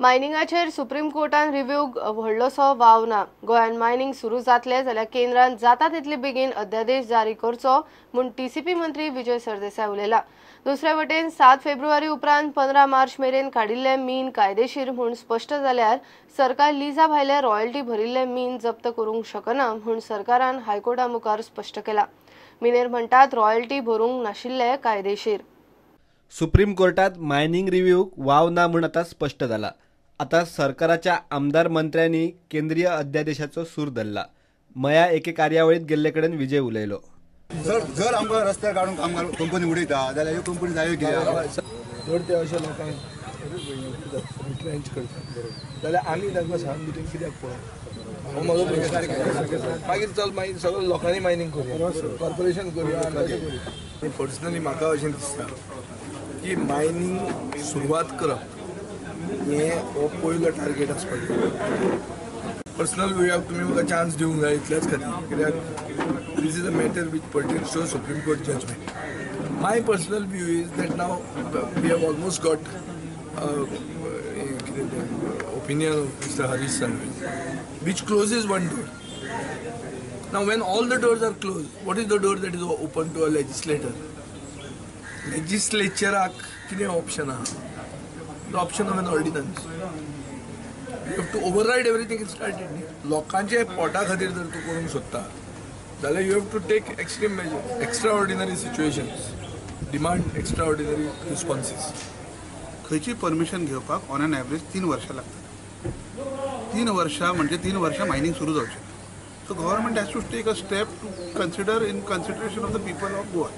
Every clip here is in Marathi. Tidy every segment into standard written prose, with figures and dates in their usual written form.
मायनिंगाचेर सुप्रीम कोर्टान रिव्ह्यूक व्हडलोसो वाव ना। गोंयान मायनिंग सुरू जातले जाल्यार केंद्रान जाता तितले बेगीन अध्यादेश जारी करचो म्हूण टीसीपी मंत्री विजय सरदेसाय उलयला। दुसरे वटेन 7 फेब्रुवारी उपरांत 15 मार्च मेरेन काडिल्ले मीन कायदेशीर म्हूण स्पष्ट जाल्यार सरकार लिजा भायले रॉयल्टी भरिल्ले मीन जप्त करूंक शकना म्हूण सरकारान हायकोर्टा मुखार स्पष्ट केला। मिनेर म्हणटात रॉयल्टी भरूंक नाशिल्ले कायदेशीर। सुप्रीम कोर्टात मायनिंग रिव्ह्यूक वाव ना म्हूण आता स्पष्ट जाला। आता सरकाराच्या आमदार मंत्र्यांनी केंद्रीय अध्यादेशाचो सूर धरला। मया एके कार्यावळीत गेल्ले कडेन विजय उलयलो। जर आमकां रस्त्यार काडून कामगार कंपनी उडयता जाल्यार ह्यो कंपनी जायो कित्याक? जर ते अशा लोकांक रिट्रेंच करता जाल्यार आमी तांकां सांग भितर कित्याक पळय हो म्हजो मागीर चल मागीर सगळ्या लोकांनी मायनिंग करूया, कॉर्पोरेशन करूया। पर्सनली म्हाका अशें दिसता की मायनिंग सुरवात करप हें हो पयलो टार्गेट आसपाक जाय। पर्सनल व्यूयाक तुमी म्हाका चान्स दिवंक जाय इतल्याच खातीर, कित्याक this is a matter which pertains to Supreme Court judgment. My personal view is that now we have almost got opinion of Mr. Harish Sanghvi, which closes one door. Now, when all the doors are closed, what is the door that is open to a legislator? Legislature कितें option आहा? The option of an ordinance. You have to override everything and start it. लोकांचे पोटा खातीर जर तूं करूंक सोदता जाल्यार you have to take extreme measures, extraordinary situations, demand extraordinary responses. खंयची परमिशन घेवपाक ऑन एन एवरेज 3 वर्सां लागतात। 3 वर्सां म्हणजे 3 वर्सां मायनिंग सुरू जावचें। So government has to take a step to consideration of the people of Goa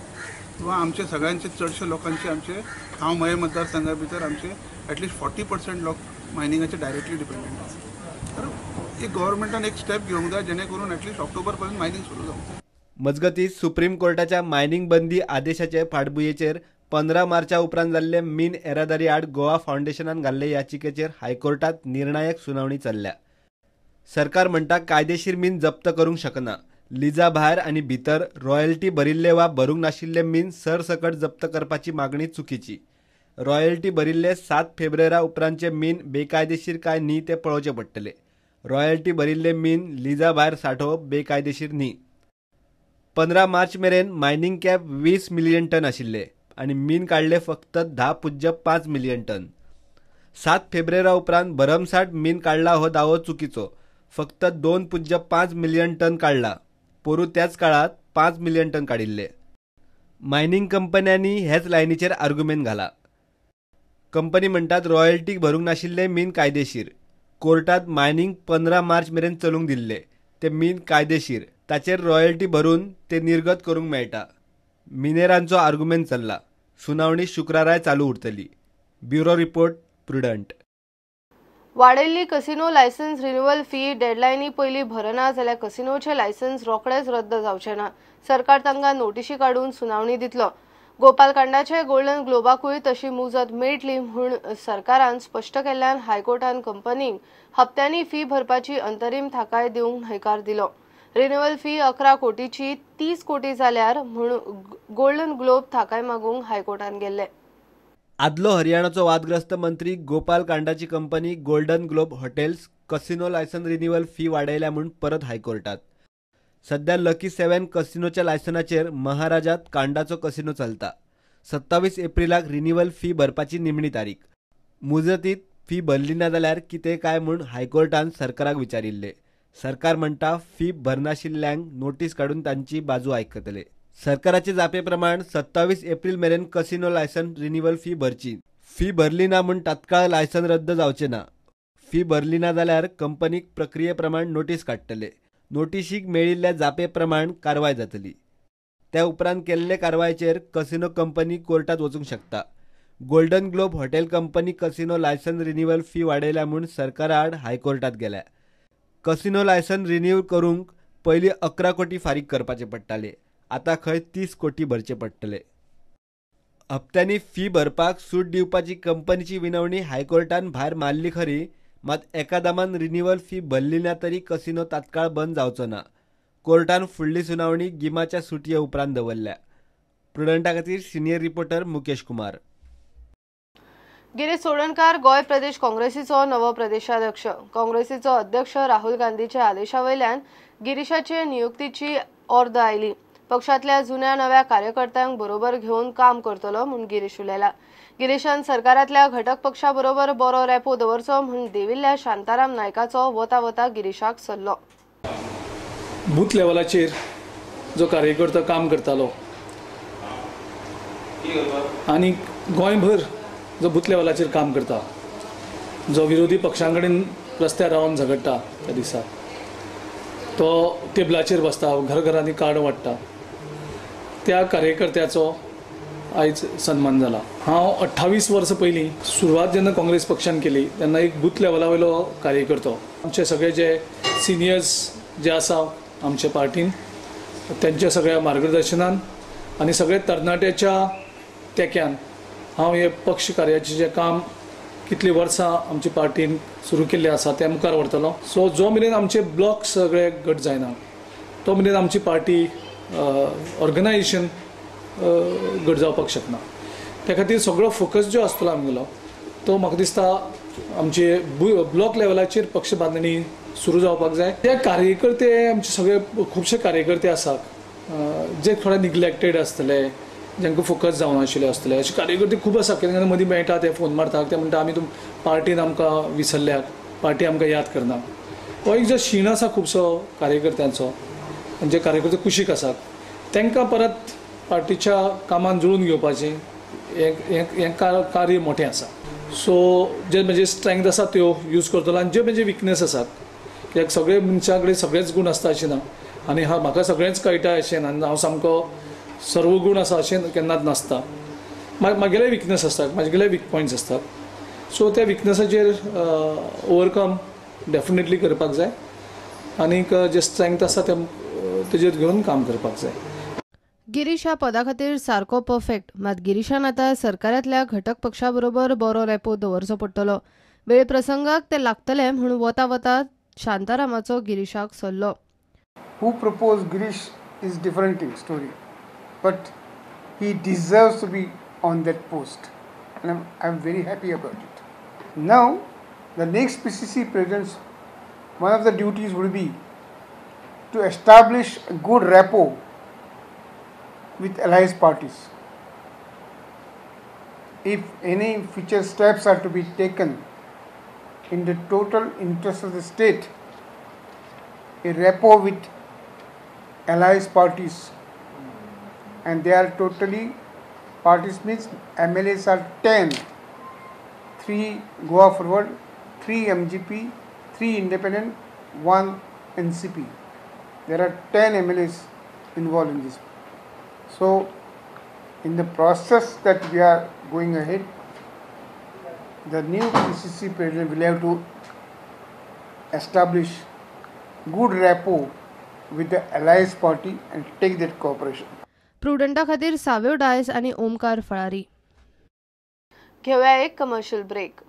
किंवा आमचे सगळ्यांचे चडशे लोकांचे आमचे हांव मये मतदारसंघा भितर आमचे एटलिस्ट 40% लोक मायनिंगाचे डायरेक्टली डिपेंडंट आसात। तर एक गव्हर्नमेंटान एक स्टेप घेवंक जाय जेणे करून एटलिस्ट ऑक्टोबर पर्यंत मायनिंग सुरू जावंक। मजगती सुप्रीम कोर्टाच्या मायनिंग बंदी आदेशाचे फाटभुंयेचेर 15 मार्चा उपरांत जाल्ले मीन येरादारी आड गोवा फाउंडेशनान घाल्ले याचिकेचेर हायकोर्टात निर्णायक सुनावणी चल्ल्या। सरकार म्हणटा कायदेशीर मीन जप्त करूंक शकना। लिजा भायर आनी भितर रॉयल्टी भरिल्ले वा भरूंक नाशिल्ले मीन सरसकट जप्त करपाची मागणी चुकीची। रॉयल्टी भरिल्ले 7 फेब्रुवारा उपरांतचे मीन बेकायदेशीर काय न्ही ते पळोवचे पडटले। रॉयल्टी भरिल्ले मीन लिजा भायर साठोवप बेकायदेशीर न्ही। 15 मार्च मेरेन मायनिंग कॅप 20 मिलियन टन आशिल्ले आणि मीन काढले फक्त 10.5 मिलियन टन। 7 फेब्रुवारा उपरांत भरमसाठ मीन काढला हो दावो चुकीचो। फक्त 2.5 मिलियन टन काढला, पोरू त्याच काळात 5 मिलियन टन काडिल्ले। मायनिंग कंपन्यांनी हेच लायनीचेर आर्ग्युमेंट घाला। कंपनी म्हणटात रॉयल्टी भरूंक नाशिल्ले मीन कायदेशीर। कोर्टात मायनिंग 15 मार्च मेरेन चलूंक दिल्ले ते मीन कायदेशीर, ताचेर रॉयल्टी भरून ते निर्गत करूंक मेळटा। मिनेरांचो आर्ग्युमेंट चल्ला। सुनावणी शुक्राराय चालू उरतली। Bureau report prudent. वाडयल्ली कसिनो लायसन्स रिन्युअल फी डेडलायनी पयलीं भरना जाल्यार कसिनोचे लायसन्स रोखडेच रद्द जावचे ना। सरकार तांकां नोटीशी काडून सुनावणी दितलो। गोपालकांडाचे गोल्डन ग्लोबाकूय तशी मुजत मेळटली म्हूण सरकारान स्पश्ट केल्ल्यान हायकोर्टान कंपनीक हप्त्यांनी फी भरपाची अंतरीम थाकाय दिवंक न्हयकार दिलो। रिन्युअल फी 11 कोटीची 30 कोटी जाल्यार म्हूण गोल्डन ग्लोब थाकाय मागूंक हायकोर्टान गेल्ले। आदलो हरियाणाचो वादग्रस्त मंत्री गोपाल कांडाची कंपनी golden globe hotels casino licence renewal fee वाडयल्या म्हूण परत हायकोर्टात। सध्या लकी 7 कसिनोच्या लायसनाचेर महाराजात कांडाचो कसिनो चलता। 27 एप्रिलाक रिन्युअल फी भरपाची निमणी तारीख। मुजतीत फी भरली ना जाल्यार कितें काय म्हूण हायकोर्टान सरकाराक विचारिल्ले। सरकार म्हणटा फी भरनाशिल्ल्यांक नोटीस काडून तांची बाजू आयकतले। सरकाराचे जापे प्रमाण 27 एप्रिल मेरेन कसिनो लायसन रिन्युअल फी भरची। फी भरली ना म्हूण तात्काळ लायसन रद्द जावचे ना। फी भरली ना जाल्यार कंपनीक प्रक्रिये प्रमाण नोटीस काडटले। नोटीशीक मेळिल्ल्या जापे प्रमाण कारवाय जातली। त्या उपरांत केल्ले कारवायेचेर कसिनो कंपनी कोर्टात वचूंक शकता। Golden globe hotel company casino licence renewal fee वाडयल्या म्हूण सरकारा आड हायकोर्टात गेल्या। कसिनो लायसन रिन्यू करूंक पयलीं 11 कोटी फारीक करपाचे पडटाले, आता खंय 30 कोटी भरचे पडटले। हप्त्यांनी फी भरपाक सूट दिवपाची कंपनीची विनवणी हायकोर्टान भायर मारली खरी, मात एकादामान रिन्युअल फी भरली ना तरी कसिनो तात्काळ बंद जावचो ना। कोर्टान फुडली सुनावणी गिमाच्या सुटये उपरांत दवरल्या। प्रुडंटा खातीर सिनियर रिपोर्टर मुकेश कुमार। गिरीश चोडणकार गोय प्रदेश काँग्रेसीचो नवो प्रदेशाध्यक्ष. काँग्रेसीचो अध्यक्ष राहुल गांधीच्या आदेशावयल्यान गिरीशाचे नियुक्तीची अर्द आयली. पक्षातल्या जुन्या नव्या कार्यकर्त्यांक बरोबर घेवन काम करतलो म्हूण गिरीश उलयला. गिरीशान सरकारातल्या घटक पक्षाबरोबर बरो रॅपो दवरचो म्हूण देविल्ल्या शांताराम नायकाचो वता गिरीशाक सल्लो. बूथ लेवलाचेर जो कार्यकर्ता काम करतालो आनी गोंयभर जो बूथ लेवलाचेर काम करता, जो विरोधी पक्षां कडेन रस्त्यार रावन झगडटा त्या दिसा, तो टेबलाचेर बसता, घरांनी कार्ड वाडटा, त्या कार्यकर्त्याचो आयज सन्मान जाला. हांव 28 वर्सां पयलीं सुरवात जेन्ना काँग्रेस पक्षान केली तेन्ना एक बूथ लेवला वयलो कार्यकर्तो. आमचे सगळे जे सिनियर्स जे आसा आमच्या पार्टीन, त्यांच्या सगळ्या मार्गदर्शनान आनी सगळे तरणाट्याच्या तेक्यान हांव हे पक्ष कार्याचें जें काम कितलीं वर्सां आमच्या पार्टीन सुरू केल्लें आसा तें मुखार व्हरतलो. सो जो मेरेन आमचे ब्लॉक सगळे गट जायना तो मेरेन आमची पार्टी ऑर्गनायजेशन गट जावपाक शकना. त्या खातीर सगळो फोकस जो आसतलो आमगेलो तो म्हाका दिसता आमचे ब्लॉक लेवलाचेर पक्ष बांदणी सुरू जावपाक जाय. ते कार्यकर्ते आमचे सगळे खुबशे कार्यकर्ते आसात जे थोडे निग्लेक्टेड आसतले, जांकां फोकस जावनाशिल्ले आसतले. अशे कार्यकर्ते खूब आसा. केन्ना केन्ना मदीं मेळटा ते फोन मारतात, ते म्हणटा आमी पार्टीन आमकां विसरल्यात, पार्टी आमकां याद करना. हो एक जो शीण आसा खुबसो कार्यकर्त्यांचो, जे कार्यकर्ते कुशीक आसात तांकां परत पार्टीच्या कामान जुळून घेवपाचें हें कार्य मोठें आसा. सो जे म्हजे स्ट्रेंथ आसा त्यो यूज करतलो आनी जे म्हजे विकनेस आसात, कित्याक सगळे मनशा कडेन सगळेच गूण आसता अशें ना आनी म्हाका सगळेंच कळटा अशें ना, हांव सामको सर्व गूण आसा अशें केन्नाच नासता. म्हागेले विकनेस आसतात, म्हागेले वीक पॉयंट्स असतात. सो त्या विकनेसाचेर ओवरकम डेफिनेटली करपाक जाय आनीक जे स्ट्रेंथ आसा तेजेर घेवन काम करपाक जाय. गिरीश ह्या पदा खातीर सारको परफेक्ट, मात गिरीशान आतां सरकारातल्या घटक पक्षाबरोबर बरो रॅपो दवरचो पडटलो. वेळ प्रसंगाक ते लागतले म्हूण वता शांतारामाचो गिरीशाक सल्लो. Who proposed Girish is different story, but he deserves to be on that post, and I'm very happy about it. Now, the next PCC president's one of the duties will be to establish a good rapport with alliance parties. If any future steps are to be taken in the total interest of the state, a rapport with alliance parties, and they are totally parties means MLAs are 10, 3 Goa Forward, 3 MGP, 3 Independent, 1 NCP. There are 10 MLAs involved in this. So in the process that we are going ahead, the new PCC president will have to establish good rapport with the alliance party and take that cooperation. प्रुडंटा खातीर सावेव डायस आनी ओमकार फळारी. घेवया एक कमर्शियल ब्रेक.